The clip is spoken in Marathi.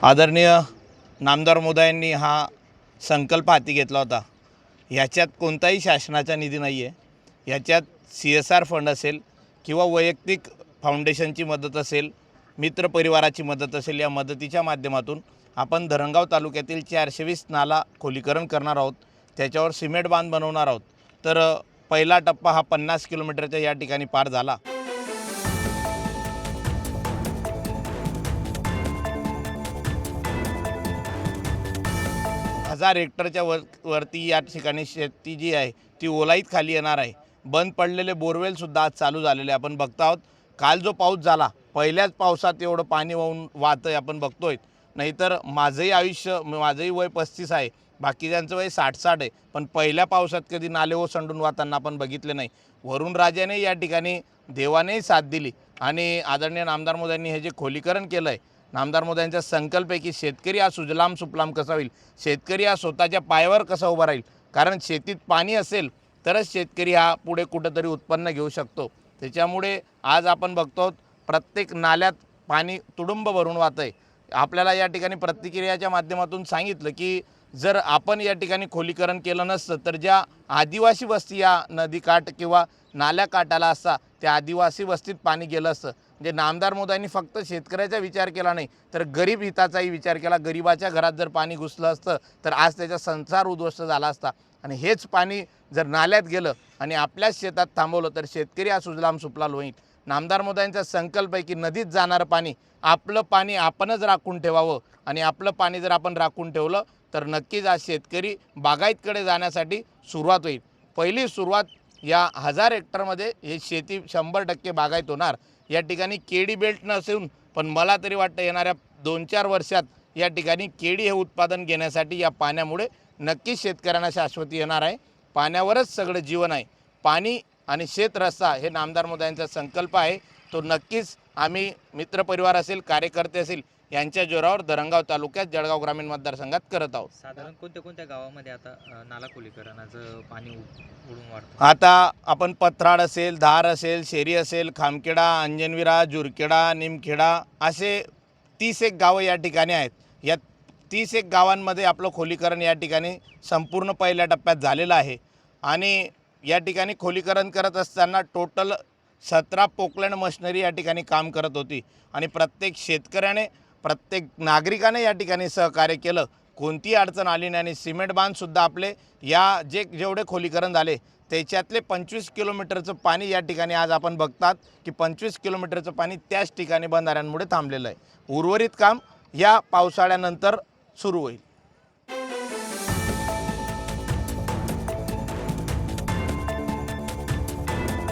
आदरणीय नामदार महोदयांनी हा संकल्प हाती घेतला होता। ह्याच्यात कोणताही शासनाचा निधी नाही आहे। ह्याच्यात CSR फंड असेल किंवा वैयक्तिक फाउंडेशनची मदत असेल, मित्र परिवाराची मदत असेल, या मदतीच्या माध्यमातून आपण धरणगाव तालुक्यातील 420 नाला खोलीकरण करणार आहोत। त्याच्यावर सिमेंट बांध बनवणार आहोत। तर पहिला टप्पा हा 50 किलोमीटरच्या या ठिकाणी पार झाला। 1000 हेक्टरच्या वरती या ठिकाणी शेती जी आहे ती ओलाईत खाली येणार आहे। बंद पडलेले बोरवेलसुद्धा आज चालू झालेले आपण बघत आहोत। काल जो पाऊस झाला, पहिल्याच पावसात एवढं पाणी वाहून वाहतंय आपण बघतोय। नाहीतर माझंही आयुष्य, माझंही वय 35 आहे, बाकीच्यांचं वय 60-60 आहे, पण पहिल्या पावसात कधी नाले ओसंडून वाहताना आपण बघितले नाही। वरुण राजाने या ठिकाणी देवानेही साथ दिली आणि आदरणीय नामदार महोदयांनी हे जे खोलीकरण केलं आहे, नामदार महोदयांचा संकल्प आहे की शेतकरी हा सुजलाम सुफलाम कसा होईल, शेतकरी हा स्वतःच्या पायावर कसा उभा राहील। कारण शेतीत पाणी असेल तरच शेतकरी हा पुढे कुठेतरी उत्पन्न घेऊ शकतो। त्याच्यामुळे आज आपण बघतो प्रत्येक नाल्यात पाणी तुडुंब भरून वाहत आहे। आपल्याला या ठिकाणी प्रतिक्रियाच्या माध्यमातून सांगितलं की जर आपण या ठिकाणी खोलीकरण केलं नसतं तर ज्या आदिवासी वस्ती या नदीकाठ किंवा नाल्या काठाला असता त्या आदिवासी वस्तीत पाणी गेलं असतं। म्हणजे नामदार महोदयांनी फक्त शेतकऱ्याचा विचार केला नाही तर गरीब हिताचाही विचार केला। गरिबाच्या घरात जर पाणी घुसलं असतं तर आज त्याचा संसार उद्ध्वस्त झाला असता आणि हेच पाणी जर नाल्यात गेलं आणि आपल्याच शेतात थांबवलं तर शेतकरी हा सुजलाम सुफलाम होईल। नामदार महोदयांचा संकल्प आहे की नदीत जाणारं पाणी, आपलं पाणी आपणच राखून ठेवावं आणि आपलं पाणी जर आपण राखून ठेवलं तर नक्कीच आज शेतकरी बागायतकडे जाण्यासाठी सुरुवात होईल। पहिली सुरुवात या 1000 हेक्टरमध्ये हे शेती 100% बागायत होणार। या ठिकाणी केडी बेल्ट नसून पण मला तरी वाटतं येणाऱ्या 2-4 वर्षात या ठिकाणी केडी हे उत्पादन घेण्यासाठी या पाण्यामुळे नक्कीच शेतकऱ्यांना शाश्वती येणार आहे। पाण्यावरच सगळं जीवन आहे। पाणी आणि शेतरस्ता हे नामदार महोदयांचा संकल्प आहे। तो नक्कीच आम्ही मित्रपरिवार असेल, कार्यकर्ते असेल यांच्या जोरावर धरणगाव तालुक्यात जळगाव ग्रामीण मतदारसंघात करत आहोत। साधारण कोणत्या गावामध्ये आता नाला खोलीकरणाचं पाणी उडून वाढतं? आता आपण पत्राड असेल, धार असेल, शेरी असेल, खामखेडा, अंजनविरा, जुरखेडा, निमखेडा असे 31 गावं या ठिकाणी आहेत। या 31 गावांमध्ये आपलं खोलीकरण या ठिकाणी संपूर्ण पहिल्या टप्प्यात झालेलं आहे आणि या ठिकाणी खोलीकरण करत असताना टोटल 17 पोकलँड मशिनरी या ठिकाणी काम करत होती आणि प्रत्येक शेतकऱ्याने, प्रत्येक नागरिकाने या ठिकाणी सहकार्य केलं। कोणती अडचण आली नाही आणि सिमेंट बांधसुद्धा आपले या जेवढे खोलीकरण झाले त्याच्यातले 25 किलोमीटरचं पाणी या ठिकाणी आज आपण बघतात की 25 किलोमीटरचं पाणी त्याच ठिकाणी बंधाऱ्यांमुळे थांबलेलं आहे। उर्वरित काम या पावसाळ्यानंतर सुरू होईल।